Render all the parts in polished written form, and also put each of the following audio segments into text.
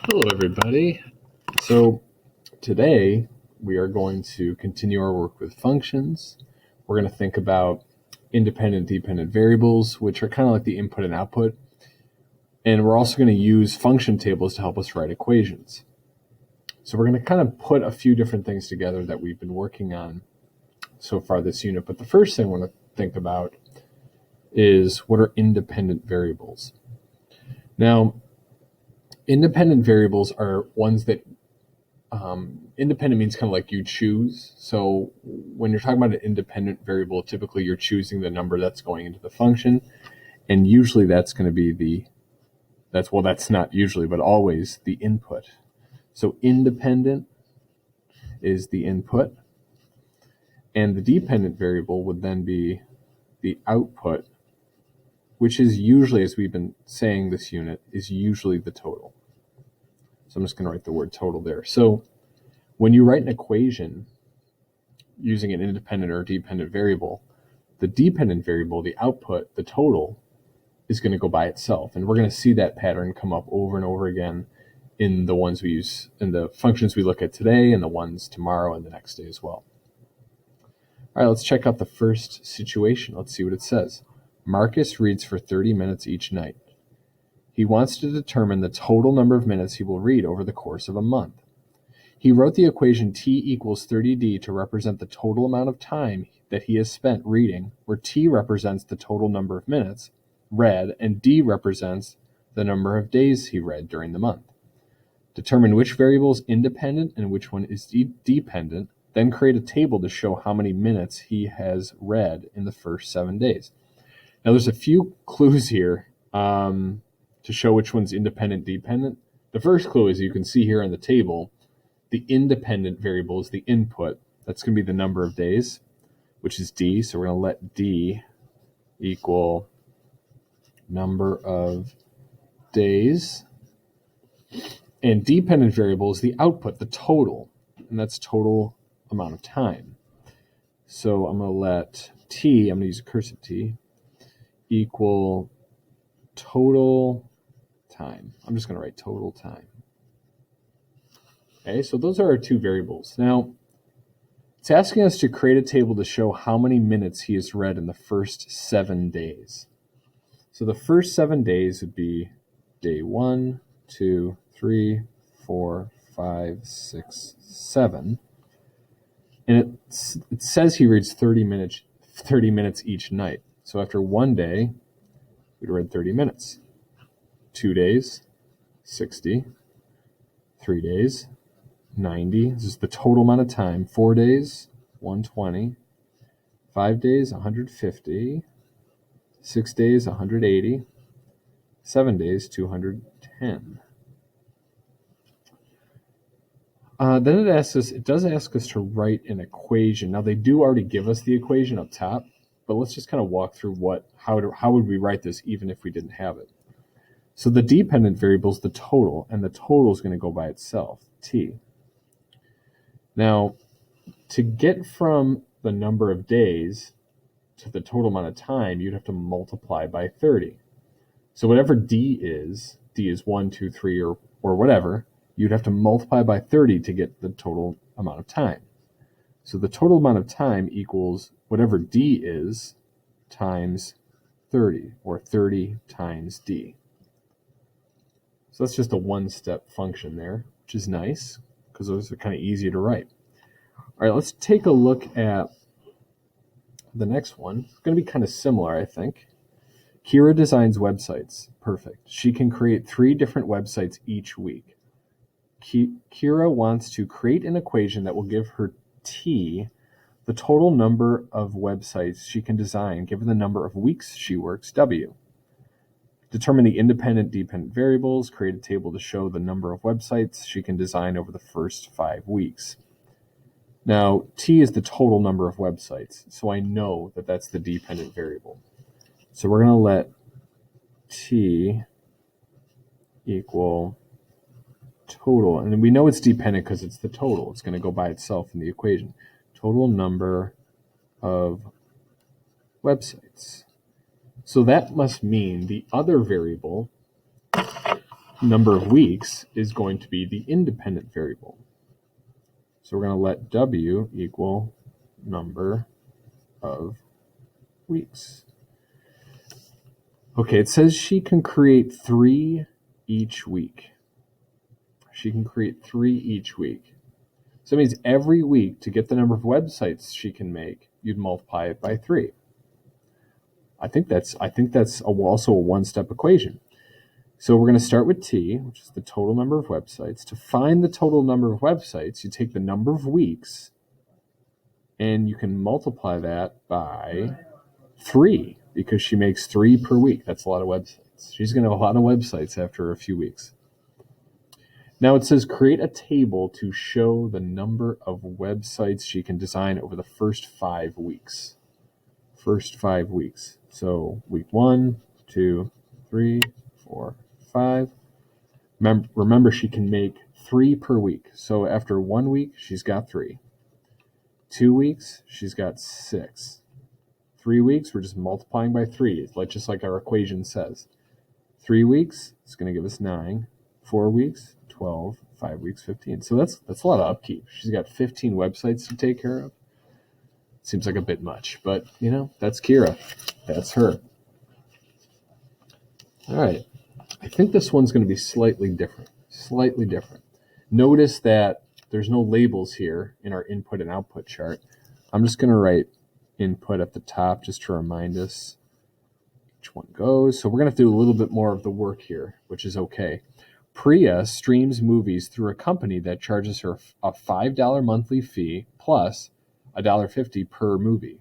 Hello, everybody. So today we are going to continue our work with functions. We're going to think about independent, dependent variables, which are kind of like the input and output. And we're also going to use function tables to help us write equations. So we're going to kind of put a few different things together that we've been working on so far this unit. But the first thing I want to think about is what are independent variables? Now, independent variables are ones that independent means kind of like you choose. So when you're talking about an independent variable, typically you're choosing the number that's going into the function. And usually that's going to be that's not usually, but always the input. So independent is the input. And the dependent variable would then be the output, which is usually, as we've been saying this unit, is usually the total. So I'm just going to write the word total there. So when you write an equation using an independent or dependent variable, the dependent variable, the output, the total, is going to go by itself. And we're going to see that pattern come up over and over again in the ones we use, in the functions we look at today, and the ones tomorrow and the next day as well. All right, let's check out the first situation. Let's see what it says. Marcus reads for 30 minutes each night. He wants to determine the total number of minutes he will read over the course of a month. He wrote the equation t equals 30d to represent the total amount of time that he has spent reading, where t represents the total number of minutes read and d represents the number of days he read during the month. Determine which variable is independent and which one is dependent, then create a table to show how many minutes he has read in the first 7 days. Now there's a few clues here to show which one's independent, dependent. The first clue is you can see here in the table, the independent variable is the input. That's going to be the number of days, which is d. So we're going to let d equal number of days. And dependent variable is the output, the total, and that's total amount of time. So I'm going to let t, I'm going to use a cursive t, equal total time. I'm just going to write total time. Okay, so those are our two variables. Now, it's asking us to create a table to show how many minutes he has read in the first 7 days. So the first 7 days would be day 1, 2, 3, 4, 5, 6, 7. And it says he reads 30 minutes each night. So after 1 day, we'd read 30 minutes. 2 days, 60. 3 days, 90. This is the total amount of time. 4 days, 120. 5 days, 150. 6 days, 180. 7 days, 210. Then it does ask us to write an equation. Now they do already give us the equation up top, but let's just kind of walk through how would we write this even if we didn't have it. So the dependent variable is the total, and the total is going to go by itself, t. Now, to get from the number of days to the total amount of time, you'd have to multiply by 30. So whatever d is 1, 2, 3, or whatever, you'd have to multiply by 30 to get the total amount of time. So the total amount of time equals whatever d is times 30, or 30 times d. So that's just a one-step function there, which is nice because those are kind of easy to write. All right, let's take a look at the next one. It's going to be kind of similar, I think. Kira designs websites. Perfect. She can create 3 different websites each week. Kira wants to create an equation that will give her t the total number of websites she can design given the number of weeks she works, w. Determine the independent, dependent variables. Create a table to show the number of websites she can design over the first 5 weeks. Now, t is the total number of websites, so I know that that's the dependent variable. So we're going to let t equal total. And we know it's dependent because it's the total. It's going to go by itself in the equation. Total number of websites. So that must mean the other variable number of weeks is going to be the independent variable. So we're going to let W equal number of weeks. Okay, it says she can create 3 each week. She can create 3 each week. So that means every week, to get the number of websites she can make, you'd multiply it by 3. I think that's also a one-step equation. So we're going to start with T, which is the total number of websites. To find the total number of websites, you take the number of weeks, and you can multiply that by 3, because she makes 3 per week. That's a lot of websites. She's going to have a lot of websites after a few weeks. Now it says create a table to show the number of websites she can design over the first 5 weeks. First 5 weeks. So week 1, 2, 3, 4, 5. Remember, she can make 3 per week. So after 1 week, she's got 3. 2 weeks, she's got 6. 3 weeks, we're just multiplying by 3, just like our equation says. 3 weeks, it's going to give us 9. 4 weeks, 12. 5 weeks, 15. So that's a lot of upkeep. She's got 15 websites to take care of. Seems like a bit much, but that's Kira. That's her. All right. I think this one's going to be slightly different. Notice that there's no labels here in our input and output chart. I'm just going to write input at the top just to remind us which one goes. So we're going to have to do a little bit more of the work here, which is okay. Priya streams movies through a company that charges her a $5 monthly fee plus $1.50 per movie.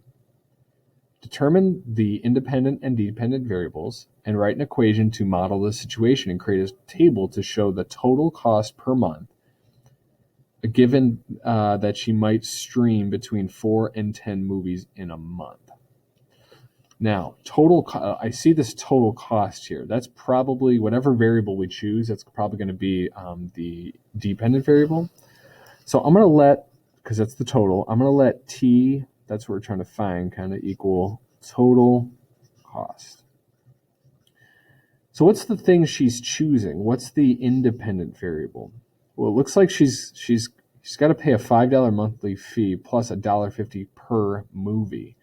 Determine the independent and dependent variables and write an equation to model the situation and create a table to show the total cost per month, given that she might stream between 4 and 10 movies in a month. Now, I see this total cost here. That's probably whatever variable we choose, that's probably going to be the dependent variable. So I'm going to because that's the total, I'm going to let T, that's what we're trying to find, kind of equal total cost. So what's the thing she's choosing? What's the independent variable? Well, it looks like she's got to pay a $5 monthly fee plus $1.50 per movie.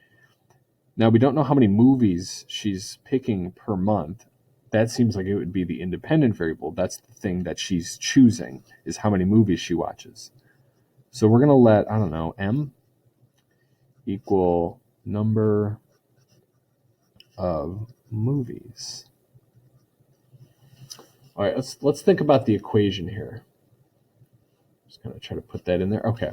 Now, we don't know how many movies she's picking per month. That seems like it would be the independent variable. That's the thing that she's choosing, is how many movies she watches. So we're going to let, M equal number of movies. All right, let's think about the equation here. Just going to try to put that in there. Okay.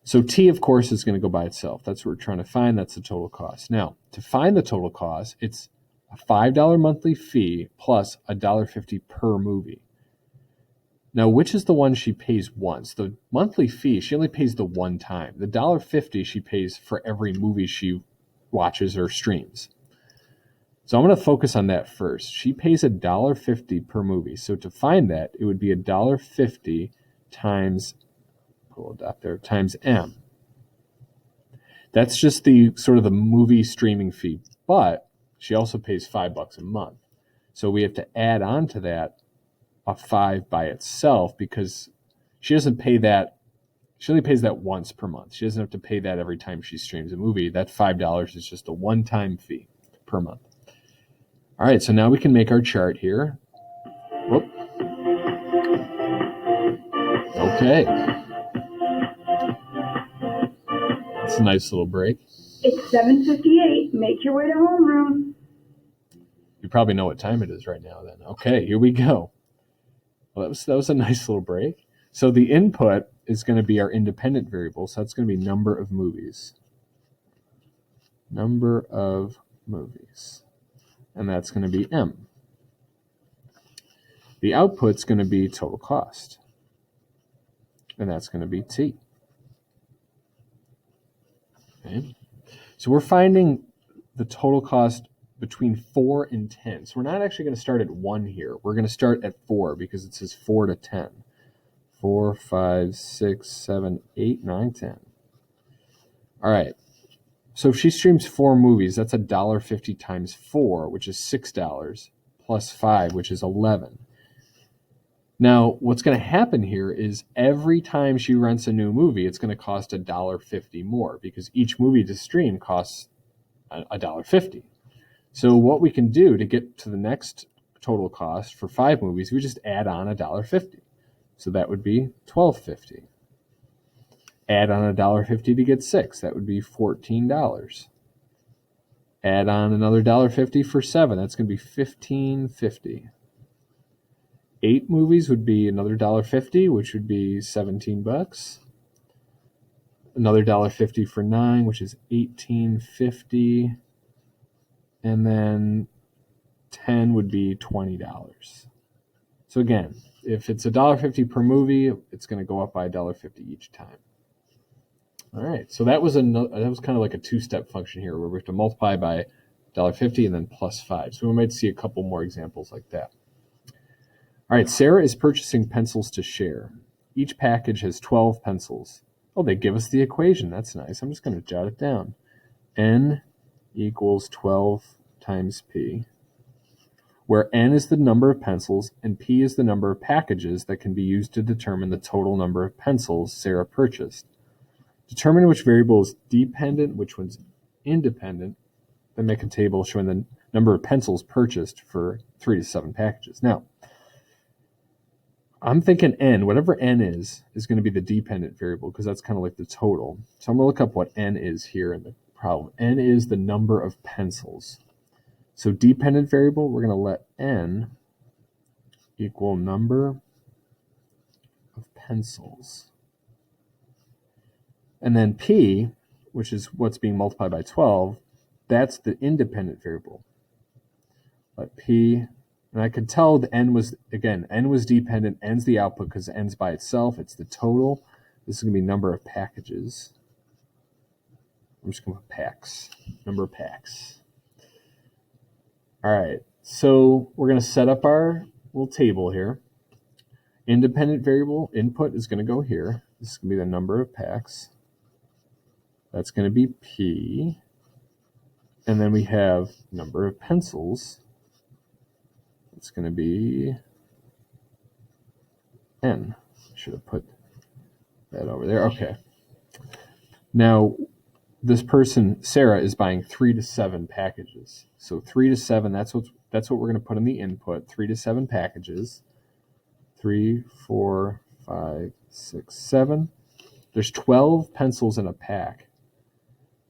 So T, of course, is going to go by itself. That's what we're trying to find. That's the total cost. Now, to find the total cost, it's a $5 monthly fee plus $1.50 per movie. Now, which is the one she pays once? The monthly fee, she only pays the one time. The $1.50 she pays for every movie she watches or streams. So I'm going to focus on that first. She pays $1.50 per movie. So to find that, it would be $1.50 times M. That's just the sort of the movie streaming fee, but she also pays $5 a month. So we have to add on to that a 5 by itself, because she doesn't pay that. She only pays that once per month. She doesn't have to pay that every time she streams a movie. That $5 is just a one-time fee per month. All right, so now we can make our chart here. Whoop. Okay. That's a nice little break. It's 7:58. Make your way to homeroom. You probably know what time it is right now then. Okay, here we go. Well, that was a nice little break. So the input is going to be our independent variable. So that's going to be number of movies. Number of movies. And that's going to be M. The output's going to be total cost. And that's going to be T. Okay. So we're finding the total cost between 4 and 10. So we're not actually going to start at 1 here. We're going to start at 4 because it says 4 to 10. 4, 5, 6, 7, 8, 9, 10. All right. So if she streams 4 movies, that's $1.50 times 4, which is $6 plus 5, which is 11. Now, what's going to happen here is every time she rents a new movie, it's going to cost $1.50 more because each movie to stream costs $1.50. So what we can do to get to the next total cost for 5 movies, we just add on $1.50. So that would be $12.50. Add on $1.50 to get 6. That would be $14. Add on another $1.50 for 7. That's going to be $15.50. 8 movies would be another $1.50, which would be $17. Another $1.50 for 9, which is $18.50. And then 10 would be $20. So again, if it's $1.50 per movie, it's going to go up by $1.50 each time. All right, so that was kind of like a two-step function here where we have to multiply by $1.50 and then plus 5. So we might see a couple more examples like that. All right, Sarah is purchasing pencils to share. Each package has 12 pencils. Oh, they give us the equation. That's nice. I'm just going to jot it down. N equals 12 times P, where N is the number of pencils and P is the number of packages that can be used to determine the total number of pencils Sarah purchased. Determine which variable is dependent, which one's independent, then make a table showing the number of pencils purchased for 3 to 7 packages. Now, I'm thinking N, whatever N is going to be the dependent variable because that's kind of like the total. So I'm going to look up what N is here in the problem. N is the number of pencils. So dependent variable, we're going to let N equal number of pencils. And then P, which is what's being multiplied by 12, that's the independent variable. Let P, and I could tell the N was dependent, N's the output because N's by itself, it's the total. This is going to be number of packages. I'm just going to put packs, number of packs. All right, so we're going to set up our little table here. Independent variable input is going to go here. This is going to be the number of packs. That's going to be P. And then we have number of pencils. It's going to be N. Should have put that over there. Okay. Now, this person, Sarah, is buying 3 to 7 packages. So 3 to 7, that's what we're going to put in the input. 3 to 7 packages. 3, 4, 5, 6, 7. There's 12 pencils in a pack.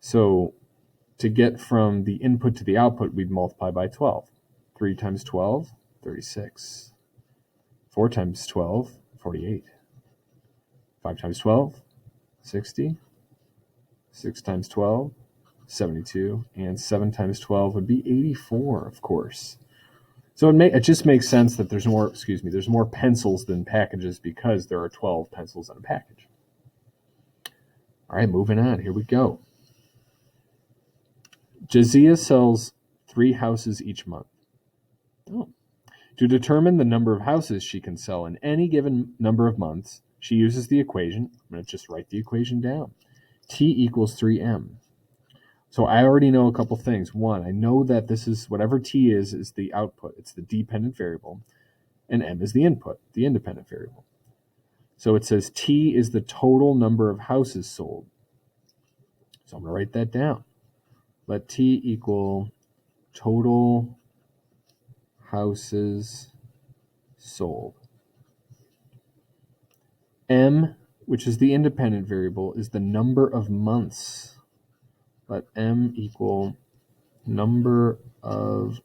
So to get from the input to the output, we'd multiply by 12. 3 times 12, 36. 4 times 12, 48. 5 times 12, 60. 6 times 12, 72. And 7 times 12 would be 84, of course. So it just makes sense that there's more pencils than packages because there are 12 pencils in a package. All right, moving on. Here we go. Jazia sells 3 houses each month. Oh. To determine the number of houses she can sell in any given number of months, she uses the equation. I'm going to just write the equation down. T equals 3M. So I already know a couple things. One, I know that this is whatever T is the output. It's the dependent variable. And M is the input, the independent variable. So it says T is the total number of houses sold. So I'm going to write that down. Let T equal total houses sold. M, which is the independent variable, is the number of months. Let M equal number of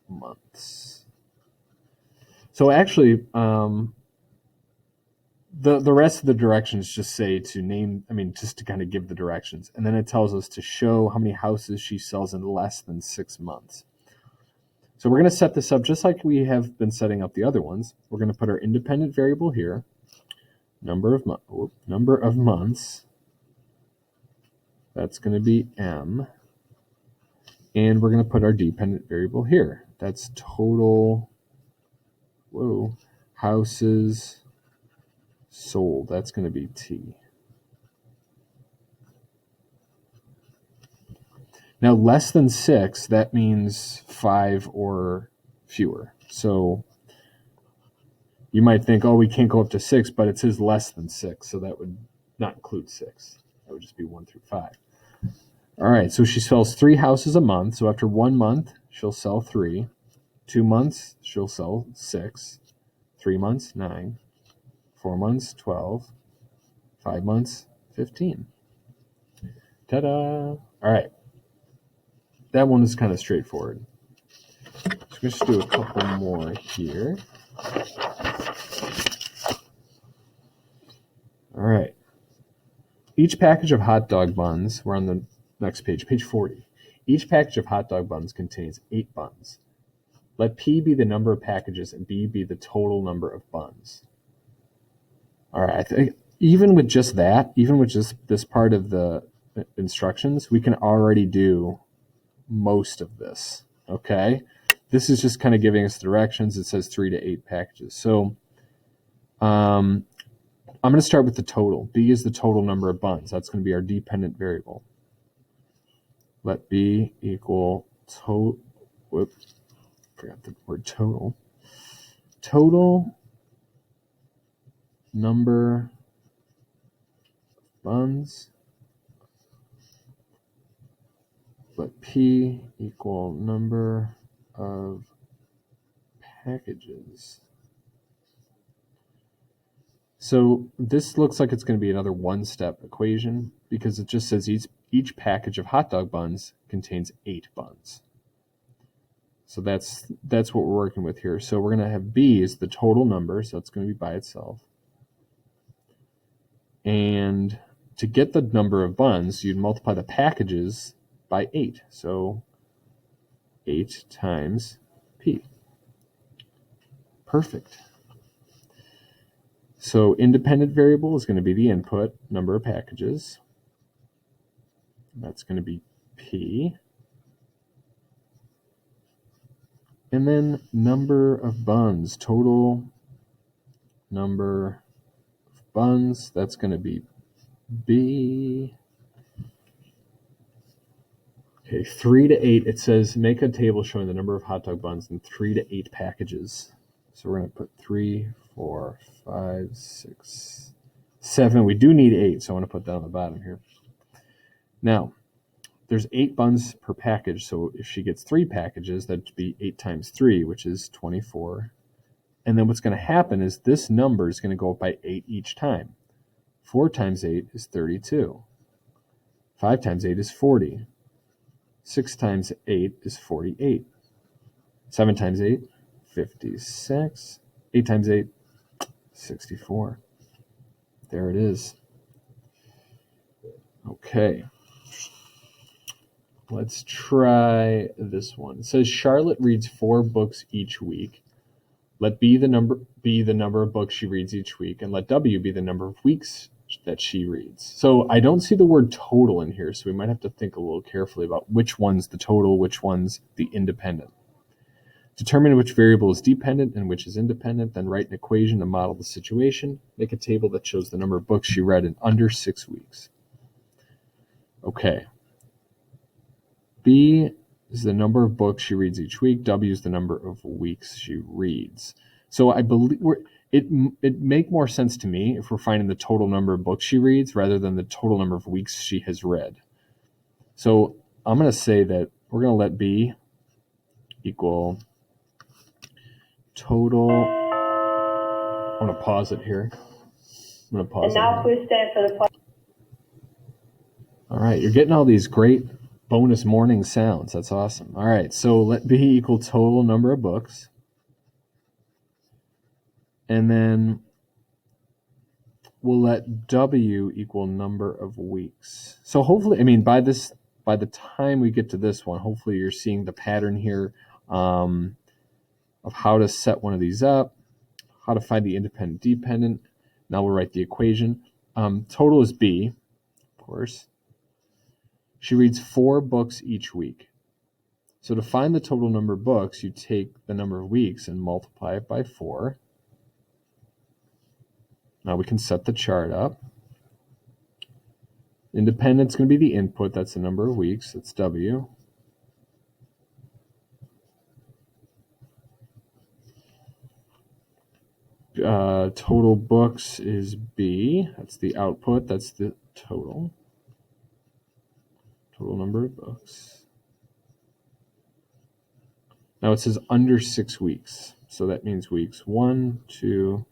months. So actually, the rest of the directions just say to name, just to kind of give the directions. And then it tells us to show how many houses she sells in less than 6 months. So we're going to set this up just like we have been setting up the other ones. We're going to put our independent variable here, number of months. That's going to be M. And we're going to put our dependent variable here. That's total houses sold. That's going to be T. Now, less than 6, that means 5 or fewer. So you might think, oh, we can't go up to 6, but it says less than 6, so that would not include 6. That would just be 1 through 5. All right, so she sells 3 houses a month. So after 1 month, she'll sell 3. 2 months, she'll sell 6. 3 months, 9. 4 months, 12. 5 months, 15. Ta-da! All right. That one is kind of straightforward. So let's just do a couple more here. All right. Each package of hot dog buns, we're on the next page, page 40. Each package of hot dog buns contains 8 buns. Let P be the number of packages and B be the total number of buns. All right. I think even with just that, even with just this part of the instructions, we can already do most of this. Okay. This is just kind of giving us directions. It says 3 to 8 packages. So I'm going to start with the total. B is the total number of buns. That's going to be our dependent variable. Let B equal total. Whoops, forgot the word total. Total number of buns. Let P equal number of packages. So this looks like it's going to be another one-step equation because it just says each package of hot dog buns contains 8 buns. So that's what we're working with here. So we're going to have B is the total number, so it's going to be by itself. And to get the number of buns, you'd multiply the packages by 8. So 8 times P. Perfect. So independent variable is going to be the input, number of packages. That's going to be P. And then number of buns, total number of buns, that's going to be B. Okay, 3 to 8, it says make a table showing the number of hot dog buns in 3 to 8 packages. So we're going to put 3, 4, 5, 6, 7. We do need 8, so I want to put that on the bottom here. Now, there's 8 buns per package, so if she gets 3 packages, that'd be 8 times 3, which is 24. And then what's going to happen is this number is going to go up by 8 each time. 4 times 8 is 32. 5 times 8 is 40. 6 times 8 is 48. 7 times 8, 56. 8 times 8, 64. There it is. Okay. Let's try this one. It says Charlotte reads 4 books each week. Let B the number of books she reads each week, and let W be the number of weeks that she reads. So I don't see the word total in here, so we might have to think a little carefully about which one's the total, which one's the independent. Determine which variable is dependent and which is independent, then write an equation to model the situation. Make a table that shows the number of books she read in under 6 weeks. Okay. B is the number of books she reads each week. W is the number of weeks she reads. So I believe it make more sense to me if we're finding the total number of books she reads rather than the total number of weeks she has read. So I'm going to say that we're going to let B equal total. I'm going to pause it here. I'm going to pause it. And now please stand for the pause. All right, you're getting all these great bonus morning sounds. That's awesome. All right, so let B equal total number of books. And then we'll let W equal number of weeks. So hopefully, by the time we get to this one, hopefully you're seeing the pattern here of how to set one of these up, how to find the independent dependent. Now we'll write the equation. Total is B, of course. She reads 4 books each week. So to find the total number of books, you take the number of weeks and multiply it by 4. Now we can set the chart up. Independent's going to be the input. That's the number of weeks. That's W. Total books is B. That's the output. That's the total. Total number of books. Now it says under 6 weeks. So that means weeks 1, 2,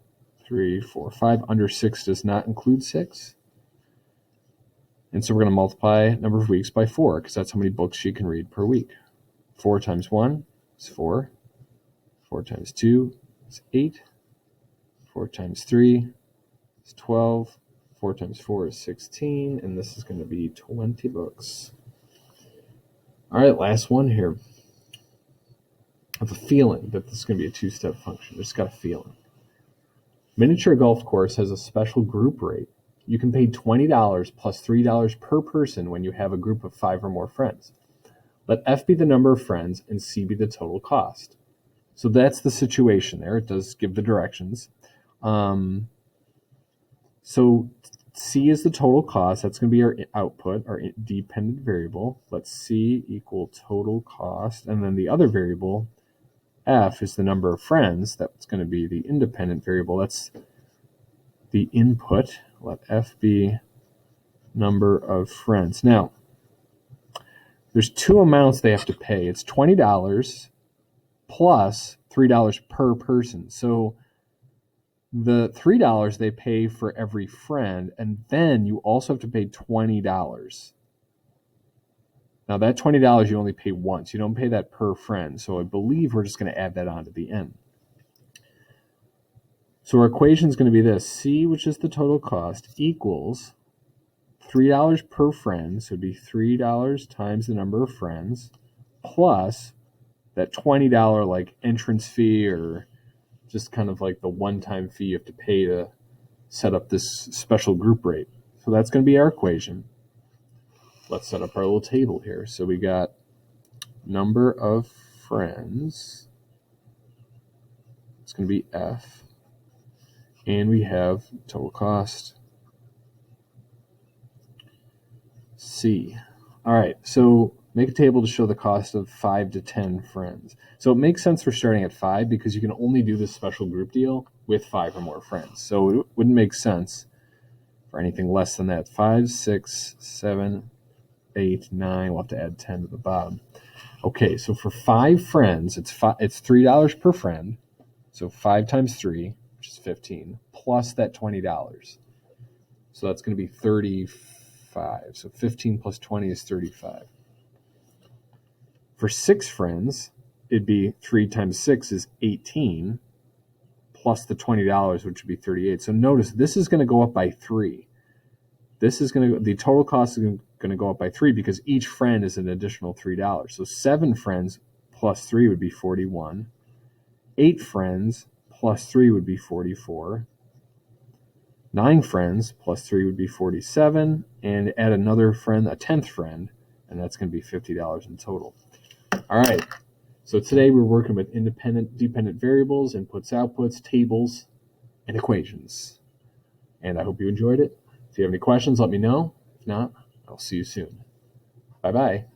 3, 4, 5. Under 6 does not include 6. And so we're going to multiply number of weeks by 4 because that's how many books she can read per week. 4 times 1 is 4. 4 times 2 is 8. 4 times 3 is 12. 4 times 4 is 16. And this is going to be 20 books. All right, last one here. I have a feeling that this is going to be a two-step function. I just got a feeling. Miniature golf course has a special group rate. You can pay $20 plus $3 per person when you have a group of 5 or more friends. Let F be the number of friends and C be the total cost. So that's the situation there. It does give the directions. So C is the total cost. That's going to be our output, our dependent variable. Let C equal total cost. And then the other variable, F, is the number of friends. That's going to be the independent variable. That's the input. Let F be number of friends. Now, there's two amounts they have to pay. It's $20 plus $3 per person. So the $3 they pay for every friend, and then you also have to pay $20. Now that $20 you only pay once. You don't pay that per friend. So I believe we're just going to add that on to the end. So our equation is going to be this. C, which is the total cost, equals $3 per friend. So it'd be $3 times the number of friends plus that $20 like entrance fee, or just kind of like the one-time fee you have to pay to set up this special group rate. So that's going to be our equation. Let's set up our little table here. So we got number of friends. It's going to be F. And we have total cost, C. All right, so make a table to show the cost of 5 to 10 friends. So it makes sense for starting at 5 because you can only do this special group deal with 5 or more friends. So it wouldn't make sense for anything less than that. 5, 6, 7, 8, 9. We'll have to add 10 to the bottom. Okay, so for 5 friends, it's $3 per friend. So 5 times 3, which is 15, plus that $20. So that's going to be 35. So 15 plus 20 is 35. For 6 friends, it'd be 3 times 6 is 18, plus the $20, which would be 38. So notice this is going to go up by 3. The total cost is going to go up by 3 because each friend is an additional $3. So 7 friends plus 3 would be 41. 8 friends plus 3 would be 44. 9 friends plus 3 would be 47. And add another friend, a 10th friend, and that's going to be $50 in total. All right. So today we're working with independent, dependent variables, inputs, outputs, tables, and equations. And I hope you enjoyed it. If you have any questions, let me know. If not, I'll see you soon. Bye-bye.